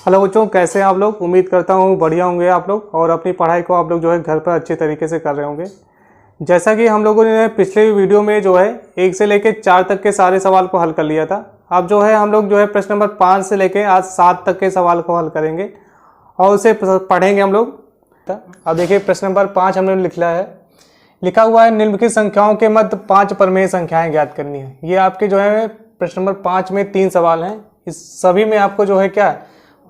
Hello बच्चों, कैसे हैं आप लोग। उम्मीद करता हूँ बढ़िया होंगे आप लोग और अपनी पढ़ाई को आप लोग जो है घर पर अच्छे तरीके से कर रहे होंगे। जैसा कि हम लोगों ने पिछले वीडियो में जो है 1 से लेकर 4 तक के सारे सवाल को हल कर लिया था। अब जो है हम लोग जो है प्रश्न नंबर 5 से लेकर आज 7 तक के सवाल को हल करेंगे और उसे पढ़ेंगे हम लोग। अब देखिए प्रश्न नंबर 5 हमने लिखा हुआ है निम्नलिखित संख्याओं के मध्य 5 परमेय संख्याएं ज्ञात करनी है। ये आपके जो है प्रश्न नंबर 5 में 3 सवाल हैं। इस सभी में आपको जो है क्या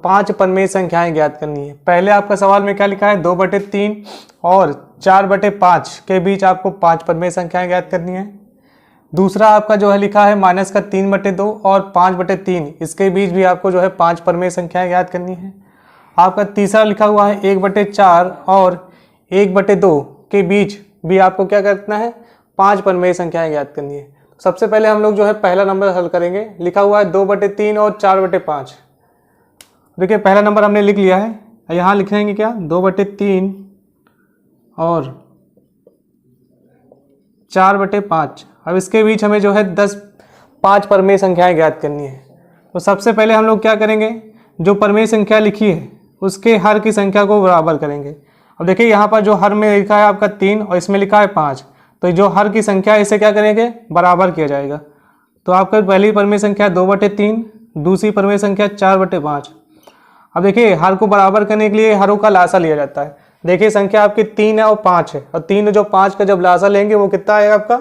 5 परमेय संख्याएं ज्ञात करनी है। पहले आपका सवाल में क्या लिखा है 2/3 और 4/5 के बीच आपको 5 परमेय संख्याएं ज्ञात करनी है। दूसरा आपका जो है लिखा है -3/2 और 5/3 इसके बीच भी आपको जो है 5 परमेय संख्याएं ज्ञात करनी है। आपका तीसरा लिखा हुआ है 1/4 और 1/2 के बीच भी आपको क्या करना है 5 परमेय संख्याएं ज्ञात करनी है। सबसे पहले हम लोग जो है पहला नंबर हल करेंगे। लिखा हुआ है 2/3 और 4/5। देखिए पहला नंबर हमने लिख लिया है। यहाँ लिख लेंगे क्या 2/3 और 4/5। अब इसके बीच हमें जो है 5 परमेय संख्याएं ज्ञात करनी है। तो सबसे पहले हम लोग क्या करेंगे, जो परमेय संख्या लिखी है उसके हर की संख्या को बराबर करेंगे। अब देखिए यहाँ पर जो हर में लिखा है आपका 3 और इसमें लिखा है 5, तो जो हर की संख्या है इसे क्या करेंगे बराबर किया जाएगा। तो आपका पहली परमेय संख्या 2/3, दूसरी परमेय संख्या 4/5। अब देखिए हर को बराबर करने के लिए हरों का लासा लिया जाता है। देखिए संख्या आपकी 3 है और 5 है और 3 जो 5 का जब लासा लेंगे वो कितना आएगा आपका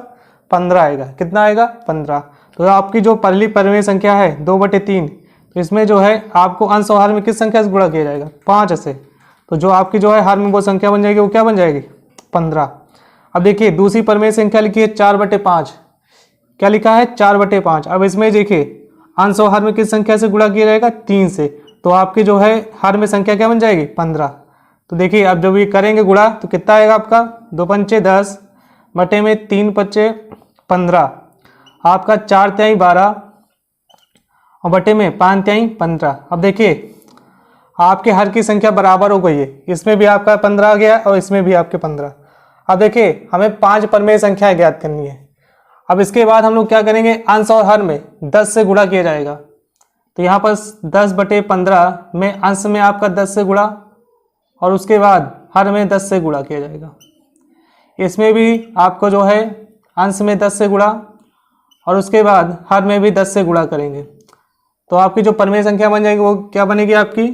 15 आएगा। कितना आएगा 15। तो आपकी जो पहली परमेय संख्या है 2/3, तो इसमें जो है आपको अंश और हर में किस संख्या से गुणा किया जाएगा 5 से। तो जो आपकी जो है हर में वो संख्या बन जाएगी वो क्या बन जाएगी 15। अब देखिए दूसरी परमेय संख्या लिखी है 4/5। क्या लिखा है 4/5। अब इसमें देखिए अंश और हर में किस संख्या से गुणा किया जाएगा 3 से। तो आपकी जो है हर में संख्या क्या बन जाएगी 15। तो देखिए अब जब ये करेंगे गुणा तो कितना आएगा आपका 2 पंचे 10 बटे में 3 पच्चे 15, आपका 4 तिहाई 12 और बटे में 5 तिहाई 15। अब देखिए आपके हर की संख्या बराबर हो गई है। इसमें भी आपका 15 आ गया और इसमें भी आपके 15। अब देखिए हमें 5 परमेय संख्याएं ज्ञात करनी है। अब इसके बाद हम लोग क्या करेंगे अंश और हर में 10 से गुणा किया जाएगा। तो यहाँ पर 10/15 में अंश में आपका 10 से गुणा और उसके बाद हर में 10 से गुणा किया जाएगा। इसमें भी आपको जो है अंश में 10 से गुणा और उसके बाद हर में भी 10 से गुणा करेंगे। तो आपकी जो परमेय संख्या बन जाएगी वो क्या बनेगी आपकी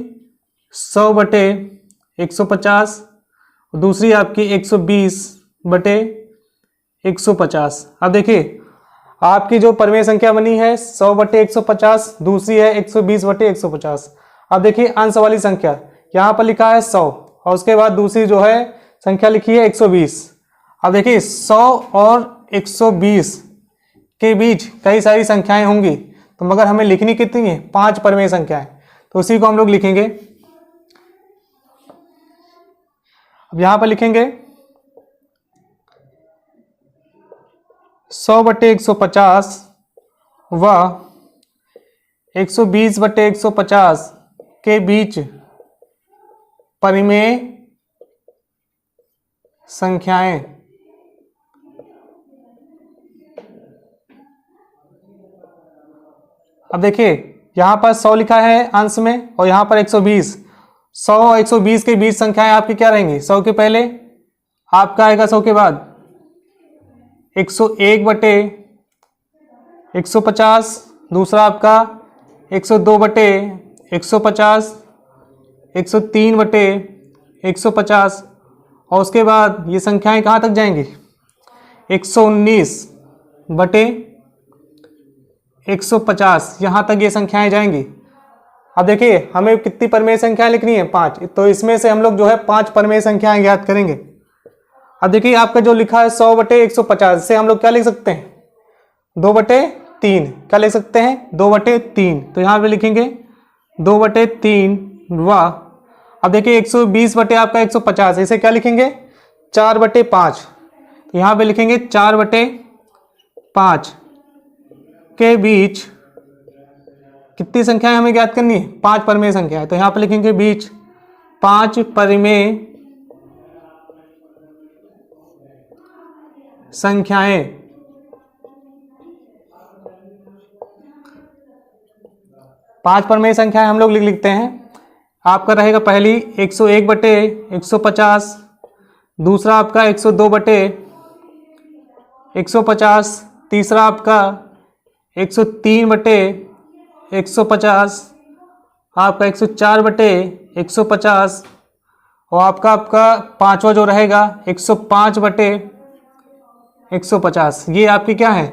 100/150, दूसरी आपकी 120/150। अब देखिए आपकी जो परमेय संख्या बनी है 100/150, दूसरी है 120/150। अब देखिए अंश वाली संख्या यहाँ पर लिखा है 100 और उसके बाद दूसरी जो है संख्या लिखी है 120। अब देखिए 100 और 120 के बीच कई सारी संख्याएं होंगी, तो मगर हमें लिखनी कितनी है 5 परमेय संख्याएं। तो उसी को हम लोग लिखेंगे। अब यहाँ पर लिखेंगे 100/150 व 120/150 के बीच परिमेय संख्याएं। अब देखिए यहाँ पर 100 लिखा है अंश में और यहाँ पर 120। 100 और 120 के बीच संख्याएं आपकी क्या रहेंगी 100 के पहले आपका आएगा 100 के बाद 101/150, दूसरा आपका 102/150, 103/150 और उसके बाद ये संख्याएं कहाँ तक जाएंगी 119/150, यहाँ तक ये संख्याएं जाएंगी। अब देखिए हमें कितनी परमेय संख्याएं लिखनी है 5, तो इसमें से हम लोग जो है 5 परमेय संख्याएं ज्ञात करेंगे। अब देखिए आपका जो लिखा है 100/150 से हम लोग क्या लिख सकते हैं 2/3। क्या लिख सकते हैं 2/3। तो यहाँ पे लिखेंगे 2/3 व अब देखिए 120 आपका 150 इसे क्या लिखेंगे 4/5। तो यहाँ पे लिखेंगे 4/5 के बीच कितनी संख्याएं हमें ज्ञात करनी है 5 परमेय संख्या है। तो यहाँ पे लिखेंगे बीच 5 परमेय संख्याएं। 5 परमेय संख्याएं हम लोग लिखते हैं आपका रहेगा पहली 101 बटे 150, दूसरा आपका 102 बटे 150, तीसरा आपका 103 बटे 150, आपका 104 बटे 150 और आपका पांचवा जो रहेगा 105 बटे 150। ये आपकी क्या है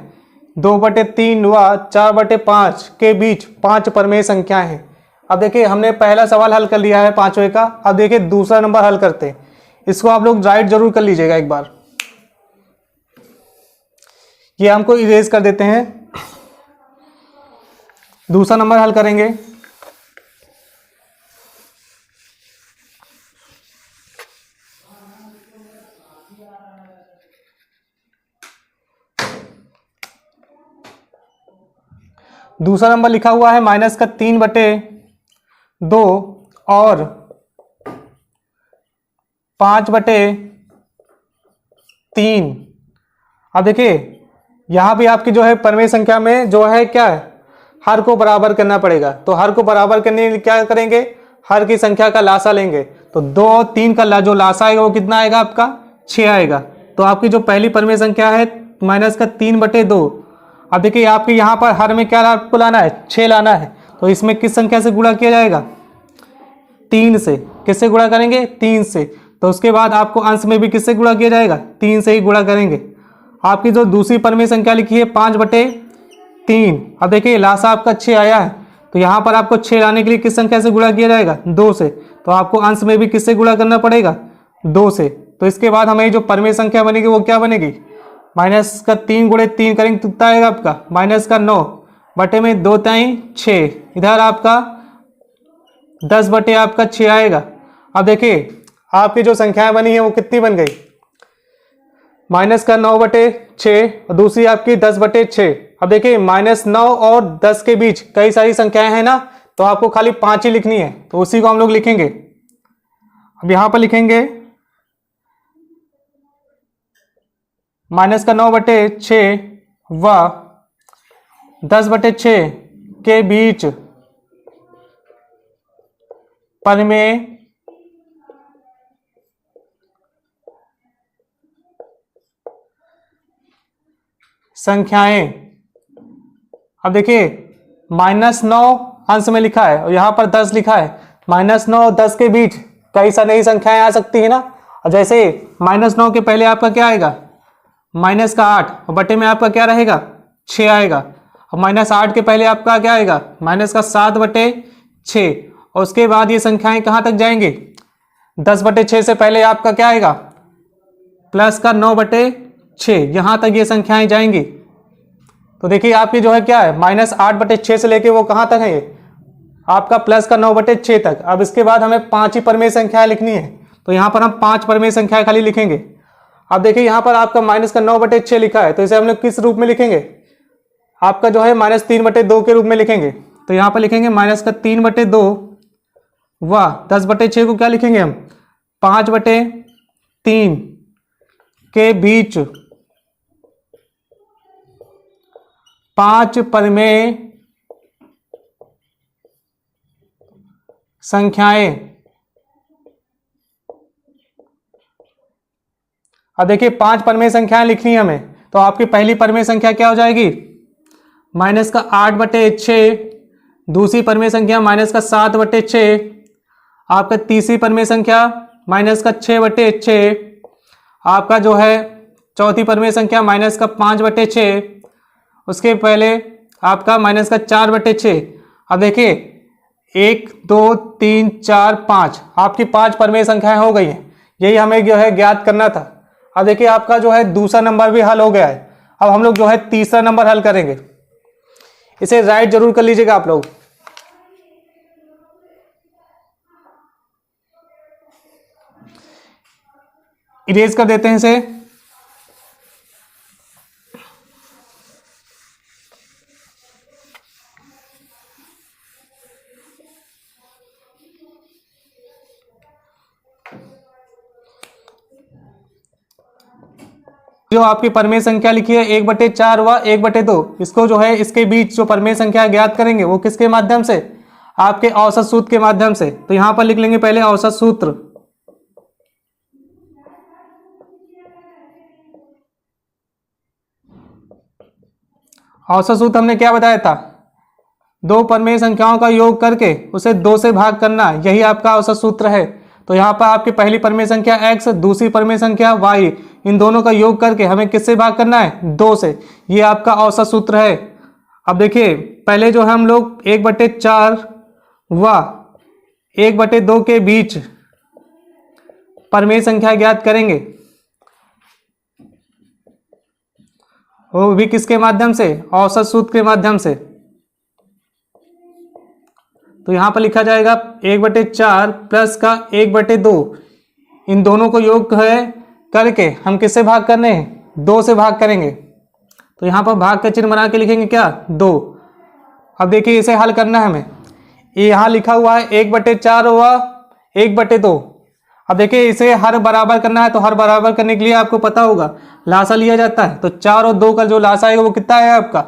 2/3 व 4/5 के बीच 5 परमेय संख्याएं हैं। अब देखिए हमने पहला सवाल हल कर लिया है पांचवे का। अब देखिए दूसरा नंबर हल करते हैं। इसको आप लोग राइट जरूर कर लीजिएगा एक बार। ये हमको इरेज कर देते हैं। दूसरा नंबर हल करेंगे। दूसरा नंबर लिखा हुआ है -3/2 और 5/3। अब देखिए यहां भी आपकी जो है परमेय संख्या में जो है क्या है हर को बराबर करना पड़ेगा। तो हर को बराबर करने के लिए क्या करेंगे, हर की संख्या का लासा लेंगे। तो 2 और 3 का जो लासा आएगा वो कितना आएगा आपका 6 आएगा। तो आपकी जो पहली परमेय संख्या है -3/2। अब देखिए आपके यहाँ पर हर में क्या आपको लाना है 6 लाना है। तो इसमें किस संख्या से गुणा किया जाएगा 3 से। किससे गुणा करेंगे 3 से। तो उसके बाद आपको अंश में भी किससे गुणा किया जाएगा 3 से ही गुणा करेंगे। आपकी जो दूसरी परमेय संख्या लिखी है 5/3। अब देखिए लासा आपका 6 आया है। तो यहाँ पर आपको 6 लाने के लिए किस संख्या से गुणा किया जाएगा 2 से। तो आपको अंश में भी किससे गुणा करना पड़ेगा 2 से। तो इसके बाद हमें जो परमेय संख्या बनेगी वो क्या बनेगी -3 × 3 करेंगे तो कितना आएगा आपका -9 बटे में 2 3 6। इधर आपका 10 बटे आपका 6 आएगा। अब देखिए आपकी जो संख्याएं बनी है वो कितनी बन गई -9 बटे 6 और दूसरी आपकी 10 बटे 6। अब देखिए -9 और 10 के बीच कई सारी संख्याएं हैं ना। तो आपको खाली 5 ही लिखनी है। तो उसी को हम लोग लिखेंगे। अब यहां पर लिखेंगे -9 बटे 6 व 10 बटे 6 के बीच परमेय संख्याएं। अब देखिए -9 अंश में लिखा है और यहां पर 10 लिखा है। -9 और 10 के बीच कई सारी संख्याएं आ सकती है ना। और जैसे -9 के पहले आपका क्या आएगा -8 और बटे में आपका क्या रहेगा 6 आएगा। और -8 के पहले आपका क्या आएगा -7 बटे 6। और उसके बाद ये संख्याएं कहां तक जाएंगी 10 बटे 6 से पहले आपका क्या आएगा +9 बटे 6। यहां तक ये संख्याएं जाएंगी। तो देखिए आपकी जो है क्या है -8 बटे 6 से लेके वो कहां तक है ये आपका +9 बटे 6 तक। अब इसके बाद हमें 5 ही परमेय संख्याएं लिखनी है। तो यहां पर हम 5 परमेय संख्याएं खाली लिखेंगे। अब देखिए यहां पर आपका -9 बटे 6 लिखा है। तो इसे हम लोग किस रूप में लिखेंगे आपका जो है -3 बटे 2 के रूप में लिखेंगे। तो यहां पर लिखेंगे -3 बटे 2 व 10 बटे 6 को क्या लिखेंगे हम 5 बटे 3 के बीच 5 परमेय संख्याएं। अब देखिए 5 परमेय संख्याएं लिखनी है हमें। तो आपकी पहली परमेय संख्या क्या हो जाएगी -8 बटे 6, दूसरी परमेय संख्या -7 बटे 6, आपका तीसरी परमेय संख्या -6 बटे 6, आपका जो है चौथी परमेय संख्या -5 बटे 6, उसके पहले आपका -4 बटे 6। अब देखिए 1 2 3 4 5 आपकी 5 परमेय संख्याएं हो गई हैं। यही हमें जो है ज्ञात करना था। अब देखिए आपका जो है दूसरा नंबर भी हल हो गया है। अब हम लोग जो है तीसरा नंबर हल करेंगे। इसे राइट जरूर कर लीजिएगा आप लोग। इरेज कर देते हैं इसे। जो आपकी परमेय संख्या लिखी है 1/4 व 1/2, इसको जो है इसके बीच जो परमेय संख्या ज्ञात करेंगे वो किसके माध्यम से आपके औसत सूत्र के माध्यम से। तो यहां पर लिख लेंगे पहले औसत सूत्र। औसत सूत्र हमने क्या बताया था, दो परिमेय संख्याओं का योग करके उसे 2 से भाग करना, यही आपका औसत सूत्र है। तो यहाँ पर आपकी पहली परिमेय संख्या x, दूसरी परिमेय संख्या y, इन दोनों का योग करके हमें किससे भाग करना है, 2 से। ये आपका औसत सूत्र है। अब देखिए पहले जो हम लोग 1/4 व 1/2 के बीच परिमेय संख्या ज्ञात करेंगे, वो भी किसके माध्यम से, औसत सूत्र के माध्यम से। तो यहां पर लिखा जाएगा 1/4 प्लस का 1/2, इन दोनों को योग है करके हम किससे भाग करने हैं, 2 से भाग करेंगे। तो यहां पर भाग का चिन्ह बना के लिखेंगे क्या, 2। अब देखिए इसे हल करना है हमें। ये यहां लिखा हुआ है 1/4 व 1/2। अब देखिए इसे हर बराबर करना है, तो हर बराबर करने के लिए आपको पता होगा लासा लिया जाता है। तो 4 और 2 का जो लासा आएगा वो कितना आएगा आपका,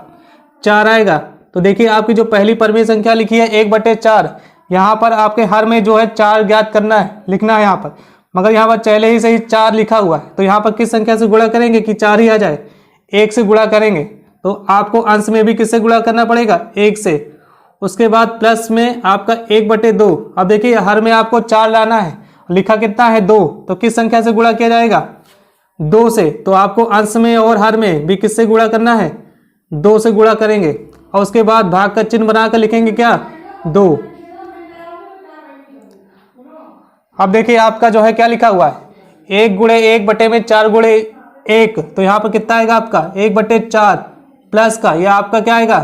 4 आएगा। तो देखिए आपकी जो पहली परिमेय संख्या लिखी है 1/4, यहाँ पर आपके हर में जो है 4 ज्ञात करना है, लिखना है यहाँ पर। मगर यहाँ पर पहले ही से ही 4 लिखा हुआ है, तो यहाँ पर किस संख्या से गुणा करेंगे कि 4 ही आ जाए, 1 से गुणा करेंगे। तो आपको अंश में भी किससे गुणा करना पड़ेगा, 1 से। उसके बाद प्लस में आपका 1/2। अब देखिए हर में आपको 4 लाना है, लिखा कितना है, 2। तो किस संख्या से गुणा किया जाएगा, 2 से। तो आपको अंश में और हर में भी किससे गुणा करना है, 2 से गुणा करेंगे। और उसके बाद भाग का चिन्ह बनाकर लिखेंगे क्या, 2। अब देखिए आपका जो है क्या लिखा हुआ है, 1 गुणे 1/4 गुणे 1। तो यहाँ पर कितना आएगा आपका, 1/4 प्लस का यह आपका क्या आएगा,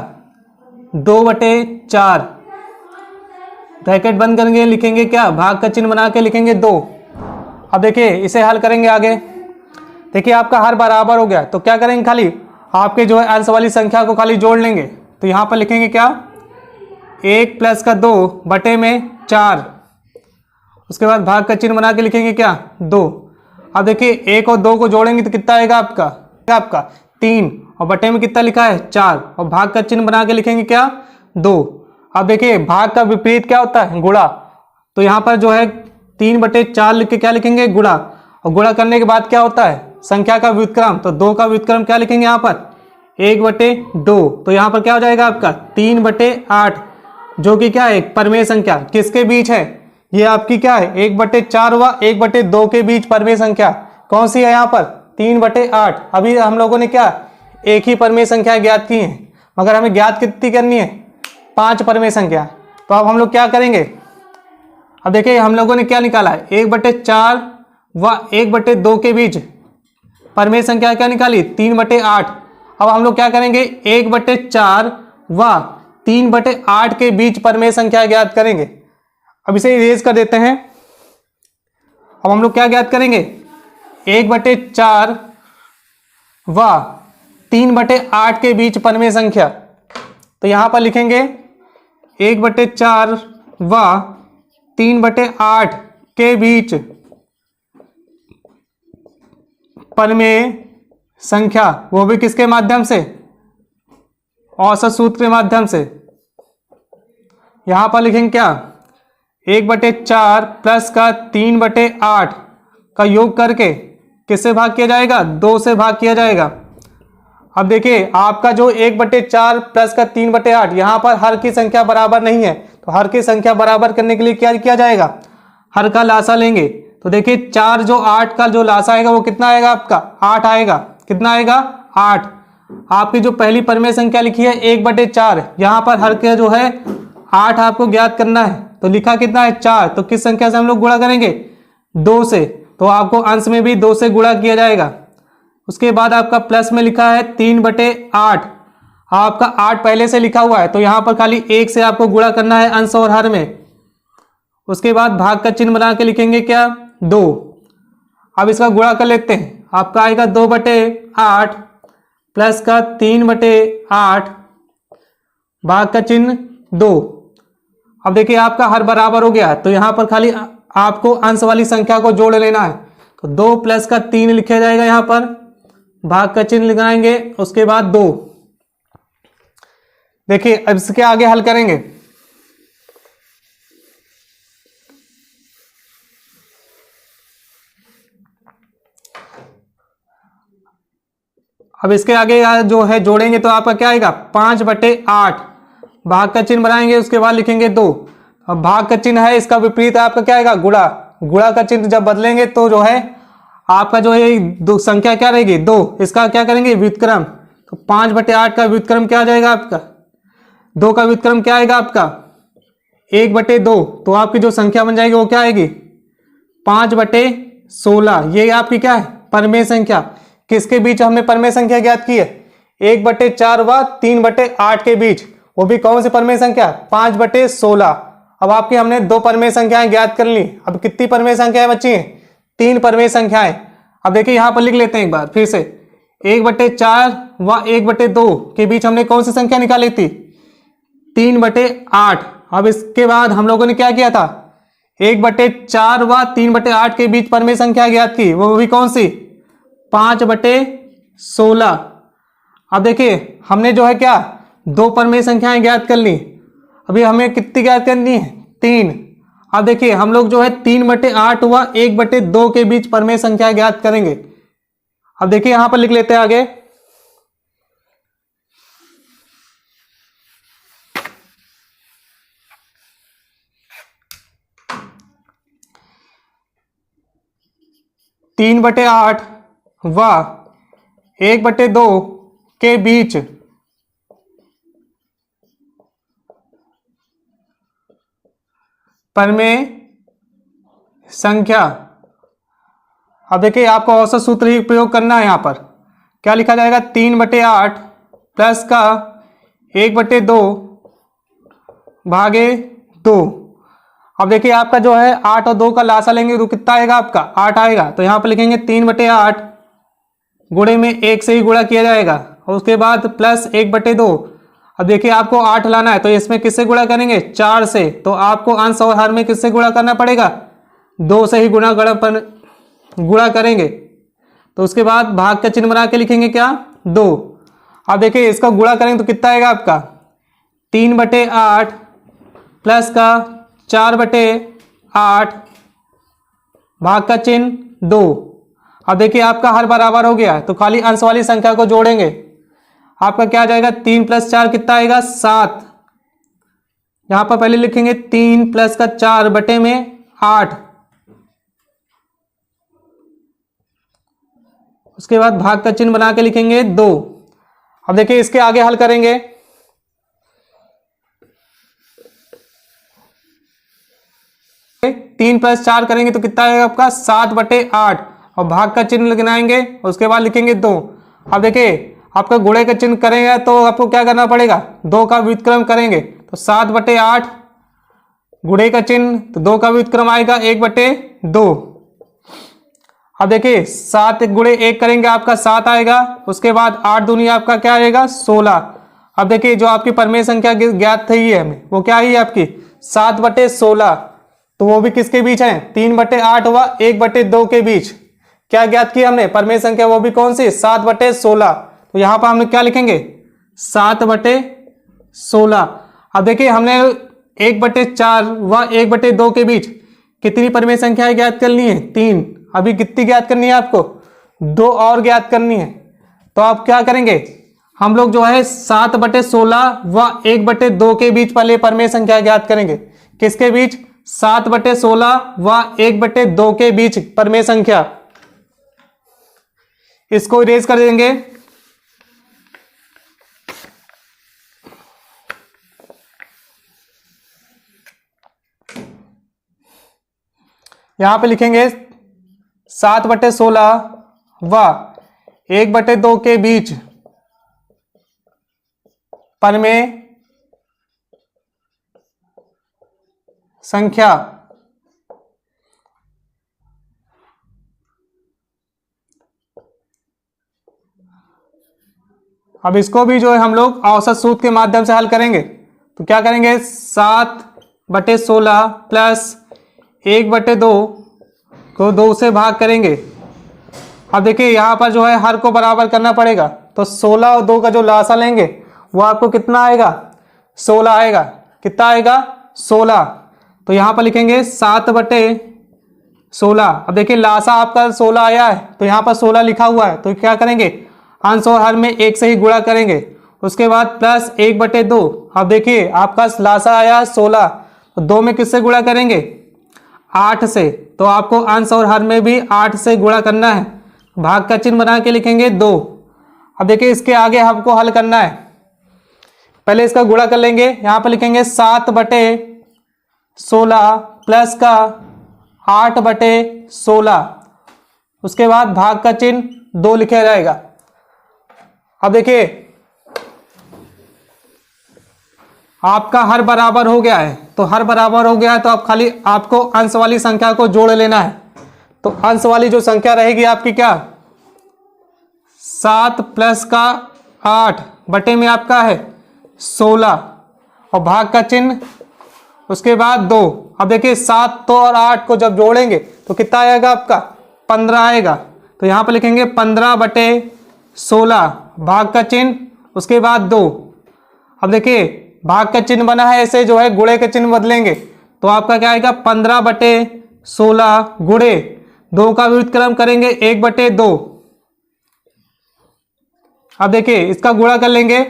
2/4। ब्रैकेट बंद करेंगे, लिखेंगे क्या, भाग का चिन्ह बना के लिखेंगे 2। अब देखिए इसे हल करेंगे आगे। देखिए आपका हर बराबर हो गया, तो क्या करेंगे, खाली आपके जो है अंश वाली संख्या को खाली जोड़ लेंगे। तो यहाँ पर लिखेंगे क्या, 1 प्लस का 2 बटे में 4। उसके बाद भाग का चिन्ह बना के लिखेंगे क्या, 2। अब देखिए 1 और 2 को जोड़ेंगे तो कितना आएगा आपका 3, और बटे में कितना लिखा है, 4, और भाग का चिन्ह बना के लिखेंगे क्या, 2। अब देखिए भाग का विपरीत क्या होता है, गुणा। तो यहाँ पर जो है 3/4 लिख के क्या लिखेंगे, गुणा। और गुणा करने के बाद क्या होता है, संख्या का व्युत्क्रम। तो 2 का व्युत्क्रम क्या लिखेंगे यहाँ पर, 1/2। तो यहाँ पर क्या हो जाएगा आपका 3/8, जो कि क्या है, परिमेय संख्या किसके बीच है, ये आपकी क्या है, 1/4 व 1/2 के बीच परिमेय संख्या कौन सी है, यहाँ पर 3/8। अभी हम लोगों ने क्या, एक ही परिमेय संख्या ज्ञात की है, मगर हमें ज्ञात कितनी करनी है, 5 परिमेय संख्या। तो अब हम लोग क्या करेंगे, अब देखिए हम लोगों ने क्या निकाला है, 1/4 व 1/2 के बीच परिमेय संख्या क्या निकाली, 3/8। अब हम लोग क्या करेंगे, 1/4 व 3/8 के बीच परिमेय संख्या ज्ञात करेंगे। अब इसे इरेज कर देते हैं। अब हम लोग क्या ज्ञात करेंगे, 1/4 व 3/8 के बीच परिमेय संख्या। तो यहां पर लिखेंगे 1/4 व 3/8 के बीच परिमेय संख्या, वो भी किसके माध्यम से, औसत सूत्र के माध्यम से। यहां पर लिखेंगे क्या, 1/4 प्लस का 3/8 का योग करके किससे भाग किया जाएगा, 2 से भाग किया जाएगा। अब देखिए आपका जो 1/4 प्लस का 3/8, यहाँ पर हर की संख्या बराबर नहीं है, तो हर की संख्या बराबर करने के लिए क्या किया जाएगा, हर का लासा लेंगे। तो देखिए 4 जो 8 का जो लासा आएगा वो कितना आएगा आपका, 8 आएगा। कितना आएगा, 8। आपकी जो पहली परिमेय संख्या लिखी है 1/4, यहाँ पर हर का जो है 8 आपको ज्ञात करना है। तो लिखा कितना है, 4। तो किस संख्या से हम लोग गुणा करेंगे, 2 से। तो आपको अंश में भी 2 से गुणा किया जाएगा। उसके बाद आपका प्लस में लिखा है 3/8, आपका 8 पहले से लिखा हुआ है, तो यहाँ पर खाली 1 से आपको गुणा करना है अंश और हर में। उसके बाद भाग का चिन्ह बना के लिखेंगे क्या, 2। अब इसका गुणा कर लेते हैं, आपका आएगा 2/8 प्लस का 3/8, भाग का चिन्ह 2। अब देखिए आपका हर बराबर हो गया, तो यहाँ पर खाली आपको अंश वाली संख्या को जोड़ लेना है। तो 2 प्लस का 3 लिखा जाएगा, यहाँ पर भाग का चिन्ह लगाएंगे, उसके बाद 2। देखिए अब इसके आगे हल करेंगे। अब इसके आगे जो है जोड़ेंगे तो आपका क्या आएगा 5/8, भाग का चिन्ह बनाएंगे, उसके बाद लिखेंगे 2। अब भाग का चिन्ह है, इसका विपरीत आपका क्या आएगा गुणा, गुणा का चिन्ह जब बदलेंगे तो जो है आपका जो है संख्या क्या रहेगी 2, इसका क्या करेंगे व्युत्क्रम। तो 5/8 का व्युत्क्रम क्या आ जाएगा आपका, 2 का व्युत्क्रम क्या आएगा आपका 1/2। तो आपकी जो संख्या बन जाएगी वो क्या आएगी 5/16। ये आपकी क्या है परमेय संख्या। किसके बीच हमने परमेय संख्या ज्ञात की है 1/4 व 3/8 के बीच, वो भी कौन सी परमेय संख्या 5/16। अब आपकी हमने 2 परमेय संख्याएं ज्ञात कर ली, अब कितनी परमेय संख्याएं बची हैं 3 परमेय संख्याएं। अब देखिए यहां पर लिख लेते हैं एक बार फिर से, 1/4 व 1/2 के बीच हमने कौन सी संख्या निकाली थी 3/8। अब इसके बाद हम लोगों ने क्या किया था 1/4 व 3/8 के बीच परमेय संख्या ज्ञात की, वो भी कौन सी 5/16। अब देखिए हमने जो है क्या 2 परमेय संख्याएं ज्ञात कर ली, अभी हमें कितनी ज्ञात करनी है 3। अब देखिए हम लोग जो है 3/8 व 1/2 के बीच परमेय संख्या ज्ञात करेंगे। अब देखिए यहां पर लिख लेते हैं आगे, तीन बटे आठ व 1/2 के बीच परमेय संख्या। अब देखिए आपको औसत सूत्र ही प्रयोग करना है। यहां पर क्या लिखा जाएगा 3/8 प्लस का 1/2 भागे 2। अब देखिए आपका जो है 8 और 2 का लासा लेंगे तो कितना आएगा आपका 8 आएगा। तो यहां पर लिखेंगे 3/8 गुणे में 1 से ही गुणा किया जाएगा और उसके बाद प्लस 1/2। अब देखिए आपको 8 लाना है तो इसमें किससे गुणा करेंगे 4 से, तो आपको अंश और हर में किससे गुणा करना पड़ेगा 2 से ही गुणा करेंगे। तो उसके बाद भाग का चिन्ह बना के लिखेंगे क्या 2। अब देखिए इसका गुणा करेंगे तो कितना आएगा आपका 3/8 प्लस का 4/8 भाग का चिन्ह 2। अब देखिए आपका हर बराबर हो गया है तो खाली अंश वाली संख्या को जोड़ेंगे। आपका क्या आ जाएगा 3 + 4 कितना आएगा 7। यहां पर पहले लिखेंगे 3 + का 4 बटे में 8। उसके बाद भाग का चिन्ह बना के लिखेंगे 2। अब देखिए इसके आगे हल करेंगे। तीन प्लस 4 करेंगे तो कितना आएगा आपका 7/8 और भाग का चिन्ह लगाएंगे उसके बाद लिखेंगे 2। अब देखिए आपका गुणे का चिन्ह करेंगे तो आपको क्या करना पड़ेगा 2 का व्युत्क्रम करेंगे तो 7/8 गुणे का चिन्ह तो 2 का व्युत्क्रम आएगा 1/2। अब देखिए 7 गुणे 1 करेंगे आपका 7 आएगा। उसके बाद 8 दूनी आपका क्या आएगा 16। अब देखिए जो आपकी परमेय संख्या ज्ञात थी है हमें वो क्या है आपकी 7/16। तो वो भी किसके बीच है 3/8 व 1/2 के बीच क्या ज्ञात किया हमने परमेय संख्या, वो भी कौन सी 7/16। तो यहां पर हमने क्या लिखेंगे 7/16। अब देखिए हमने 1/4 व 1/2 के बीच कितनी परमेय संख्याएं ज्ञात करनी है 3। अभी कितनी ज्ञात करनी है आपको 2 और ज्ञात करनी है। तो आप क्या करेंगे हम लोग जो है 7/16 व 1/2 के बीच पहले परमेय संख्या ज्ञात करेंगे। किसके बीच 7/16 व 1/2 के बीच परमेय संख्या। इसको इरेज कर देंगे। यहां पे लिखेंगे 7/16 व 1/2 के बीच परमेय संख्या। अब इसको भी जो है हम लोग औसत सूत्र के माध्यम से हल करेंगे। तो क्या करेंगे 7/16 प्लस 1/2 को 2 से भाग करेंगे। अब देखिए यहां पर जो है हर को बराबर करना पड़ेगा तो 16 और 2 का जो लासा लेंगे वो आपको कितना आएगा 16 आएगा। कितना आएगा 16। तो यहां पर लिखेंगे 7/16। अब देखिए लासा आपका 16 आया है तो यहां पर 16 लिखा हुआ है तो क्या करेंगे अंश और हर में एक से ही गुणा करेंगे। उसके बाद प्लस 1/2। अब देखिए आपका लासा आया 16, तो 2 में किससे गुणा करेंगे? 8 से। तो आपको अंश और हर में भी 8 से गुणा करना है। भाग का चिन्ह बना के लिखेंगे 2। अब देखिए इसके आगे हमको हल करना है। पहले इसका गुणा कर लेंगे, यहाँ पर लिखेंगे 7/16 प्लस का 8/16। उसके बाद भाग का चिन्ह 2 लिखा जाएगा। अब देखिए आपका हर बराबर हो गया है, तो हर बराबर हो गया है तो अब खाली आपको अंश वाली संख्या को जोड़ लेना है। तो अंश वाली जो संख्या रहेगी आपकी क्या? 7 प्लस का 8 बटे में आपका है 16 और भाग का चिन्ह उसके बाद 2। अब देखिए 7 तो और 8 को जब जोड़ेंगे तो कितना आएगा आपका? 15 आएगा। तो यहाँ पर लिखेंगे 15/16 भाग का चिन्ह उसके बाद 2। अब देखिए भाग का चिन्ह बना है, ऐसे जो है गुणे के चिन्ह बदलेंगे तो आपका क्या आएगा? 15/16 गुणे 2 का व्युत्क्रम करेंगे 1/2। अब देखिए इसका गुणा कर लेंगे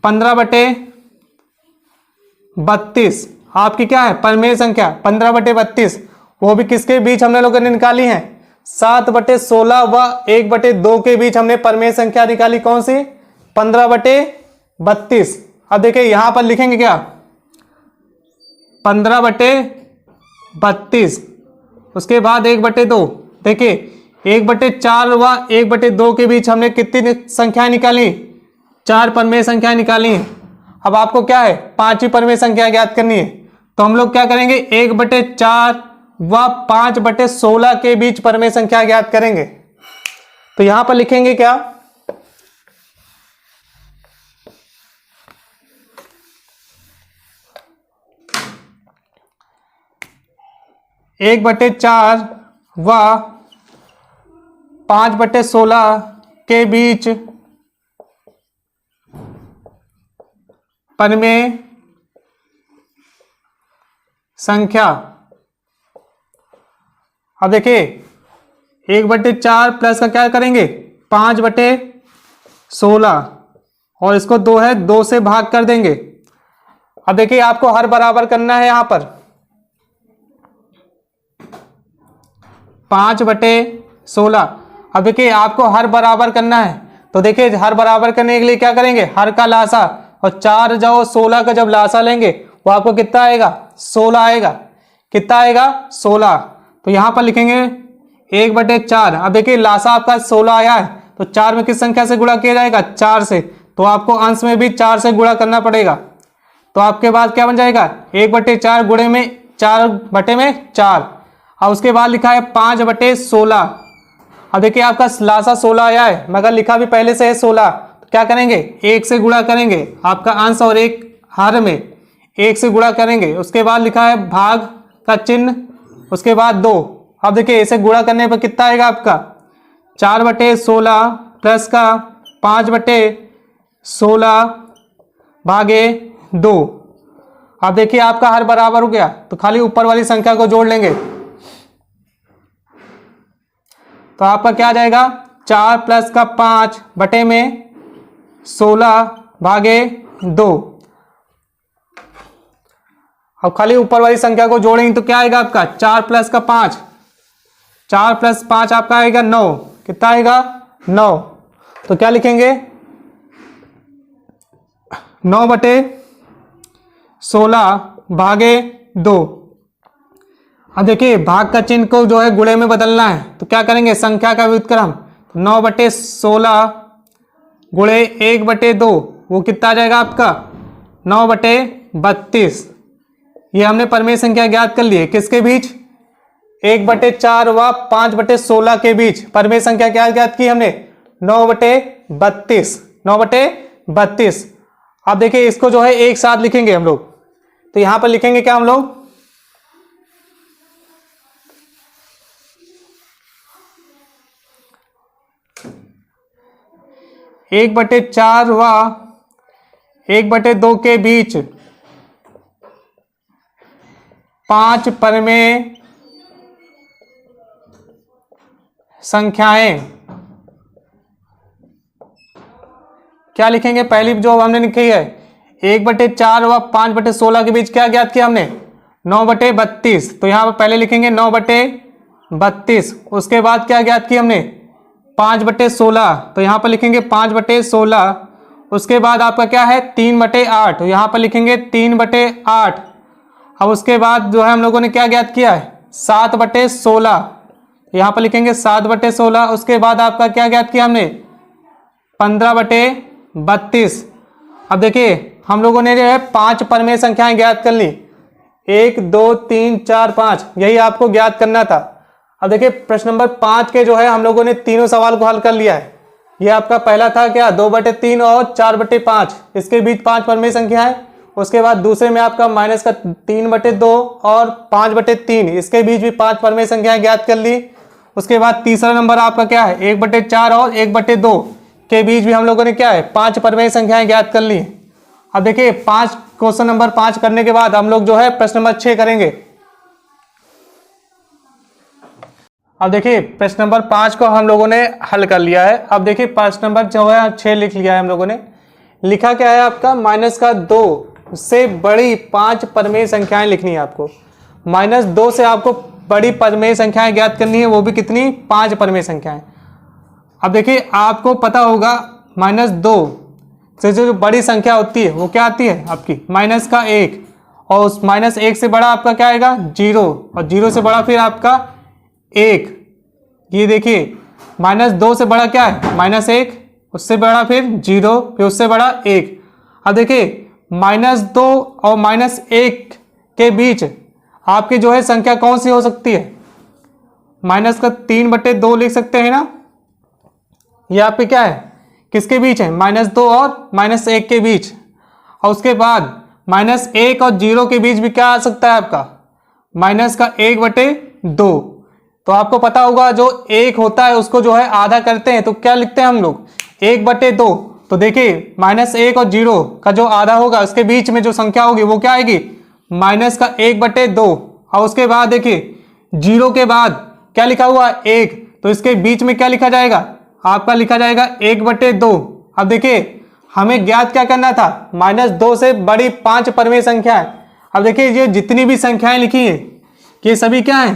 15/32। आपकी क्या है? परिमेय संख्या 15/32, वो भी किसके बीच हमने लोगों ने निकाली है? 7/16 व 1/2 के बीच हमने परिमेय संख्या निकाली। कौन सी? 15/32। अब देखिए यहां पर लिखेंगे क्या? 15/32 उसके बाद 1/2। देखिए 1/4 व 1/2 के बीच हमने कितनी संख्याएं निकाली? 4 परिमेय संख्याएं निकाली हैं। अब आपको क्या है? 5वीं परिमेय संख्या ज्ञात करनी है। तो हम लोग क्या करेंगे? 1/4 व 5/16 के बीच परिमेय संख्या ज्ञात करेंगे। तो यहां पर लिखेंगे क्या? 1/4 व 5/16 के बीच परिमेय संख्या। अब देखिए 1/4 प्लस का क्या करेंगे? 5/16 और इसको 2 है, 2 से भाग कर देंगे। अब देखिए आपको हर बराबर करना है। यहां पर 5/16। अब देखिए आपको हर बराबर करना है, तो देखिए हर बराबर करने के लिए क्या करेंगे? हर का लासा और 4 जाओ 16 का जब लासा लेंगे वो आपको कितना आएगा? 16 आएगा। कितना आएगा? 16। तो यहां पर लिखेंगे 1/4। अब देखिए लासा आपका 16 आया है, तो 4 में किस संख्या से गुणा किया जाएगा? 4 से। तो आपको अंश में भी 4 से गुणा करना पड़ेगा। तो आपके बाद क्या बन जाएगा? 1/4 गुणे में 4/4। और उसके बाद लिखा है 5/16। अब देखिए आपका लासा 16 आया है मगर लिखा भी पहले से है 16। तो क्या करेंगे? 1 से गुणा करेंगे। आपका अंश और एक हर में 1 से गुणा करेंगे। उसके बाद लिखा है भाग का चिन्ह उसके बाद 2। अब देखिए इसे गुणा करने पर कितना आएगा आपका? 4/16 प्लस का 5/16 भागे 2। अब देखिए आपका हर बराबर हो गया, तो खाली ऊपर वाली संख्या को जोड़ लेंगे। तो आपका क्या आ जाएगा? 4 प्लस का 5 बटे में 16 भागे 2। अब खाली ऊपर वाली संख्या को जोड़ेंगे तो क्या आएगा आपका? 4 प्लस का 5, 4 प्लस 5 आपका आएगा 9। कितना आएगा? 9। तो क्या लिखेंगे? 9/16 भागे 2। अब देखिए भाग का चिन्ह को जो है गुणे में बदलना है, तो क्या करेंगे? संख्या का व्युत्क्रम। 9/16 गुणे 1/2 वो कितना आ जाएगा आपका? 9/32। ये हमने परिमेय संख्या ज्ञात कर ली है। किसके बीच? 1/4 व 5/16 के बीच परिमेय संख्या क्या ज्ञात की हमने? 9/32। 9/32। अब देखिए इसको जो है एक साथ लिखेंगे हम लोग। तो यहां पर लिखेंगे क्या हम लोग? 1/4 व 1/2 के बीच 5 परिमेय संख्याएं क्या लिखेंगे, पहली जो हमने लिखी है 1/4 व 5/16 के बीच क्या ज्ञात किया हमने, 9/32। तो यहाँ पर पहले लिखेंगे 9/32। उसके बाद क्या ज्ञात किया हमने, 5/16। तो यहाँ पर लिखेंगे 5/16। उसके बाद आपका क्या है 3/8। तो यहाँ पर लिखेंगे 3/8। अब उसके बाद जो है हम लोगों ने क्या ज्ञात किया है 7/16। यहाँ पर लिखेंगे 7/16। उसके बाद आपका क्या ज्ञात किया हमने 15/32। अब देखिए हम लोगों ने जो है 5 परमेय संख्याएं ज्ञात कर ली, 1 2 3 4 5, यही आपको ज्ञात करना था। अब देखिए प्रश्न नंबर 5 के जो है हम लोगों ने तीनों सवाल को हल कर लिया है। ये आपका पहला था क्या 2/3 और 4/5, इसके बीच 5 परमेय संख्या है। उसके बाद दूसरे में आपका माइनस का 3/2 और 5/3, इसके बीच भी 5 परमेय संख्याएं ज्ञात कर ली। उसके बाद तीसरा नंबर आपका क्या है 1/4 और 1/2 के बीच भी हम लोगों ने क्या है 5 परमेय संख्याएं ज्ञात कर ली। अब देखिए क्वेश्चन नंबर 5 करने के बाद हम लोग जो है प्रश्न नंबर 6 करेंगे। अब देखिए प्रश्न नंबर 5 को हम लोगों ने हल कर लिया है। अब देखिए प्रश्न नंबर जो है 6 लिख लिया है हम लोगों ने। लिखा क्या है आपका -2 से बड़ी 5 परमेय संख्याएं लिखनी है आपको। -2 से आपको बड़ी परमेय संख्याएं ज्ञात करनी है, वो भी कितनी 5 परमेय संख्याएं। अब देखिए आपको पता होगा -2 से जो बड़ी संख्या होती है वो क्या आती है आपकी -1, और उस -1 से बड़ा आपका क्या आएगा 0, और 0 से बड़ा फिर आपका 1। ये देखिए -2 से बड़ा क्या है -1, उससे बड़ा फिर 0, फिर उससे बड़ा 1। अब देखिए -2 और -1 के बीच आपकी जो है संख्या कौन सी हो सकती है, -3/2 लिख सकते हैं ना। ये आपके क्या है किसके बीच है -2 और -1 के बीच। और उसके बाद -1 और 0 के बीच भी क्या आ सकता है आपका -1/2। तो आपको पता होगा जो 1 होता है उसको जो है आधा करते हैं तो क्या लिखते हैं हम लोग 1/2। तो देखिए -1 और 0 का जो आधा होगा उसके बीच में जो संख्या होगी वो क्या आएगी -1/2। और उसके बाद देखिए 0 के बाद क्या लिखा हुआ 1, तो इसके बीच में क्या लिखा जाएगा आपका लिखा जाएगा 1/2। अब देखिए हमें ज्ञात क्या करना था -2 से बड़ी 5 परमेय संख्याएं। अब देखिए ये जितनी भी संख्याएं लिखी है ये सभी क्या है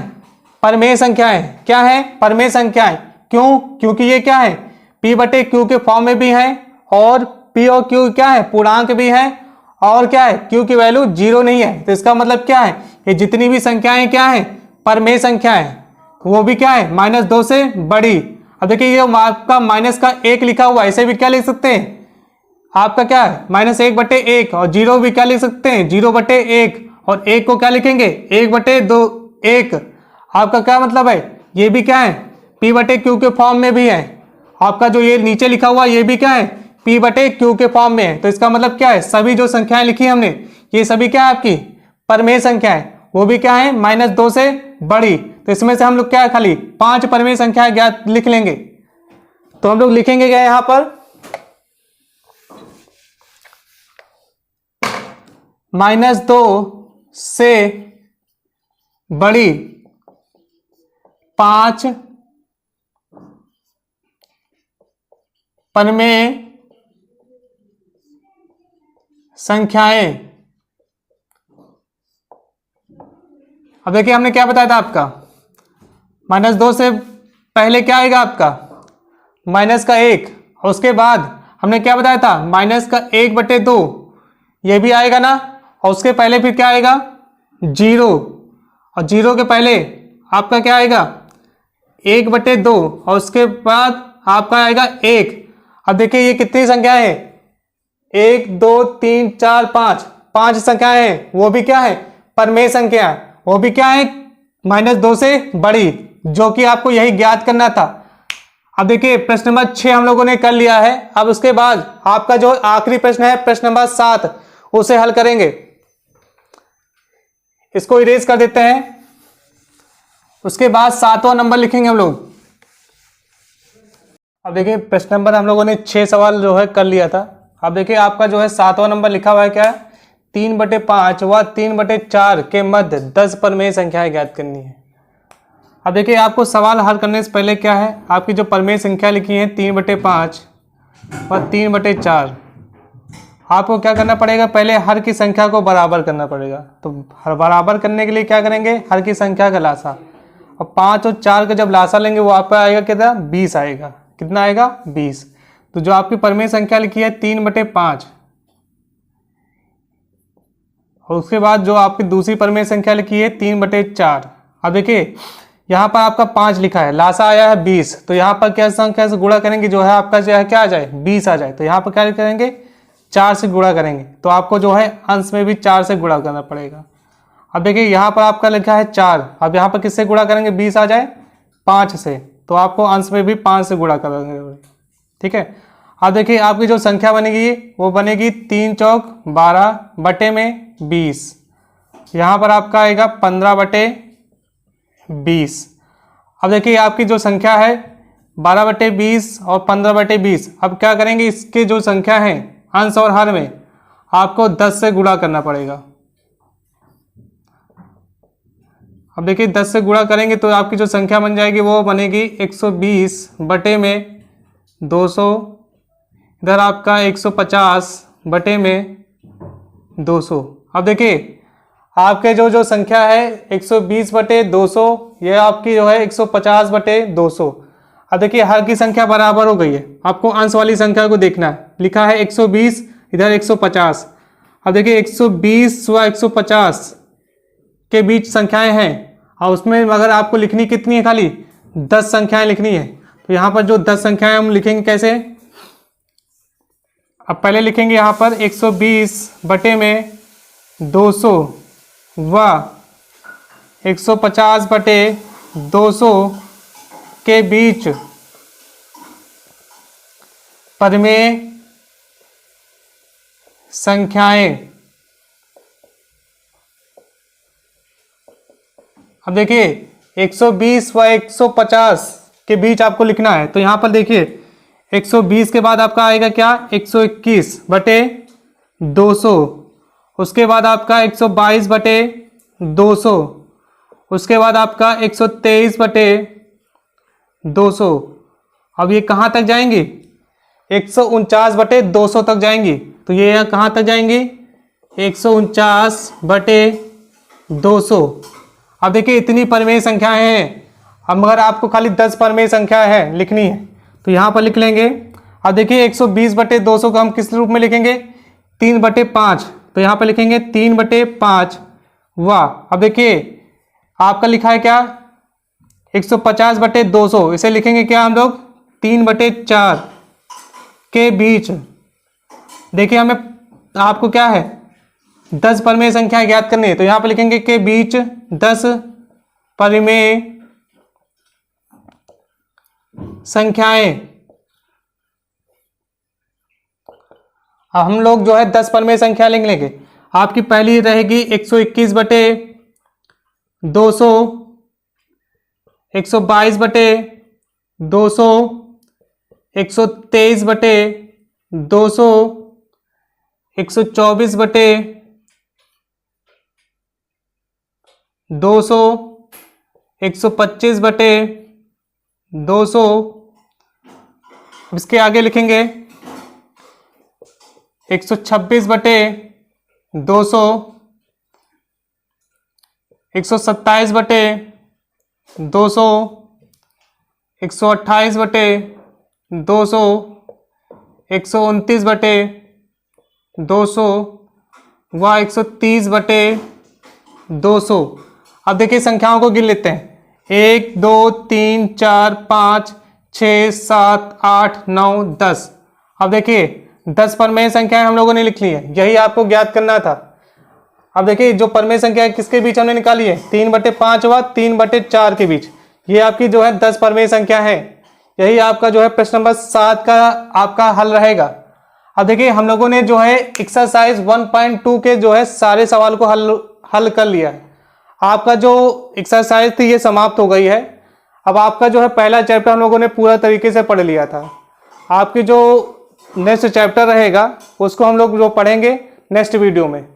परमेय संख्याएं। क्या है परमेय संख्याएं, क्यों, क्योंकि ये क्या है P/Q के फॉर्म में भी है, और P और Q क्या है पूर्णांक भी है, और क्या है Q की वैल्यू 0 नहीं है। तो इसका मतलब क्या है ये जितनी भी संख्याएं क्या है परमेय संख्याएं, वो भी क्या है -2 से बड़ी। अब देखिए ये आपका -1 लिखा हुआ है, इसे भी क्या लिख सकते हैं आपका क्या है -1/1, और 0 भी क्या लिख सकते हैं 0/1, और 1 को क्या लिखेंगे 1/2 1। आपका क्या मतलब है ये भी क्या है P/Q के फॉर्म में भी है। आपका जो ये नीचे लिखा हुआ ये भी क्या है P/Q के फॉर्म में है। तो इसका मतलब क्या है सभी जो संख्याएं लिखी हमने ये सभी क्या है आपकी परमेय संख्याएं, वो भी क्या है -2 से बड़ी। तो इसमें से हम लोग क्या है खाली 5 परमेय संख्याएं ज्ञात लिख लेंगे। तो हम लोग लिखेंगे क्या यहां पर -2 से बड़ी 5 परमेय संख्याएं। अब देखिए हमने क्या बताया था आपका -2 से पहले क्या आएगा आपका -1, और उसके बाद हमने क्या बताया था -1/2 ये भी आएगा ना, और उसके पहले फिर क्या आएगा 0, और 0 के पहले आपका क्या आएगा 1/2, और उसके बाद आपका आएगा 1। अब देखिए ये कितनी संख्या है 1 2 3 4 5, 5 संख्याएं हैं, वो भी क्या है परमेय संख्या, वो भी क्या है -2 से बड़ी, जो कि आपको यही ज्ञात करना था। अब देखिए प्रश्न नंबर 6 हम लोगों ने कर लिया है। अब उसके बाद आपका जो आखिरी प्रश्न है प्रश्न नंबर 7 उसे हल करेंगे। इसको इरेज कर देते हैं। उसके बाद 7वां नंबर लिखेंगे हम लोग। अब देखिए प्रश्न नंबर हम लोगों ने 6 सवाल जो है कर लिया था। अब देखिए आपका जो है 7वां नंबर लिखा हुआ है क्या है 3/5 व 3/4 के मध्य 10 परमेय संख्याएं ज्ञात करनी है। अब देखिए आपको सवाल हल करने से पहले क्या है आपकी जो परमेय संख्या लिखी है 3/5, और 3/4। आपको क्या करना पड़ेगा, पहले हर की संख्या को बराबर करना पड़ेगा। तो हर बराबर करने के लिए क्या करेंगे, हर की संख्या का लासा, और 5 और 4 का जब लासा लेंगे वो आपका आएगा कितना, 20 आएगा। कितना आएगा, 20। तो जो आपकी परिमेय संख्या लिखी है 3/5, और उसके बाद जो आपकी दूसरी परिमेय संख्या लिखी है 3/4। अब देखिए यहाँ पर आपका 5 लिखा है, लासा आया है 20, तो यहाँ पर क्या संख्या से गुणा करेंगे, जो है आपका जो है क्या आ जाए, 20 आ जाए। तो यहाँ पर क्या करेंगे, 4 से गुणा करेंगे, तो आपको जो है अंश में भी 4 से गुणा करना पड़ेगा। अब देखिए यहाँ पर आपका लिखा है 4, अब यहाँ पर किससे गुणा करेंगे, 20 आ जाए 5 से, तो आपको अंश में भी 5 से गुणा करेंगे। ठीक है। अब देखिए आपकी जो संख्या बनेगी वो बनेगी 3 चौक 12 बटे में 20, यहाँ पर आपका आएगा 15/20। अब देखिए आपकी जो संख्या है 12/20 और 15/20, अब क्या करेंगे, इसके जो संख्या है अंश और हर में आपको 10 से गुणा करना पड़ेगा। अब देखिए 10 से गुणा करेंगे तो आपकी जो संख्या बन जाएगी वो बनेगी 120 बटे में 200, इधर आपका 150 बटे में 200। अब देखिए आपके जो संख्या है 120/200, यह आपकी जो है 150/200। अब देखिए हर की संख्या बराबर हो गई है, आपको अंश वाली संख्या को देखना है। लिखा है 120, इधर 150। अब देखिए 120 व 150 के बीच संख्याएं हैं, और उसमें अगर आपको लिखनी कितनी है, खाली 10 संख्याएं लिखनी है। तो यहाँ पर जो 10 संख्याएं हम लिखेंगे कैसे, अब पहले लिखेंगे यहाँ पर 120/200 व 150/200 के बीच परिमेय संख्याएं। अब देखिए 120 व 150 के बीच आपको लिखना है, तो यहां पर देखिए 120 के बाद आपका आएगा क्या, 121/200, उसके बाद आपका 122/200, उसके बाद आपका 123/200। अब ये कहाँ तक जाएंगी, 149/200 तक जाएंगी। तो ये कहाँ तक जाएंगी, 149/200। अब देखिए इतनी परिमेय संख्याएं हैं। अब अगर आपको खाली 10 परिमेय संख्या है लिखनी है तो यहाँ पर लिख लेंगे। अब देखिए 120/200 को हम किस रूप में लिखेंगे, 3/5। तो यहाँ पर लिखेंगे 3/5 वाह। अब देखिए आपका लिखा है क्या, 150/200, इसे लिखेंगे क्या हम लोग, 3/4 के बीच। देखिए हमें आपको क्या है 10 परिमेय संख्या ज्ञात करनी है, तो यहाँ पर लिखेंगे के बीच 10 परिमेय संख्याएं। अब हम लोग जो है 10 परिमेय संख्या लिख लेंगे। आपकी पहली रहेगी 121/200, 122/200, 123/200, 124/200, 125/200। इसके आगे लिखेंगे 126/200, 127/200, 128/200, 129/200 व 130/200। अब देखिए संख्याओं को गिन लेते हैं, 1 2 3 4 5 6 7 8 9 10। अब देखिए 10 परिमेय संख्याएं हम लोगों ने लिख ली है, यही आपको ज्ञात करना था। अब देखिए जो परिमेय संख्या किसके बीच हमने निकाली है, 3/5 व 3/4 के बीच। ये आपकी जो है 10 परिमेय संख्या है। यही आपका जो है प्रश्न नंबर 7 का आपका हल रहेगा। अब देखिए हम लोगों ने जो है एक्सरसाइज 1.2 के जो है सारे सवाल को हल कर लिया है। आपका जो एक्सरसाइज थी ये समाप्त हो गई है। अब आपका जो है पहला चैप्टर हम लोगों ने पूरा तरीके से पढ़ लिया था। आपकी जो नेक्स्ट चैप्टर रहेगा उसको हम लोग जो पढ़ेंगे नेक्स्ट वीडियो में।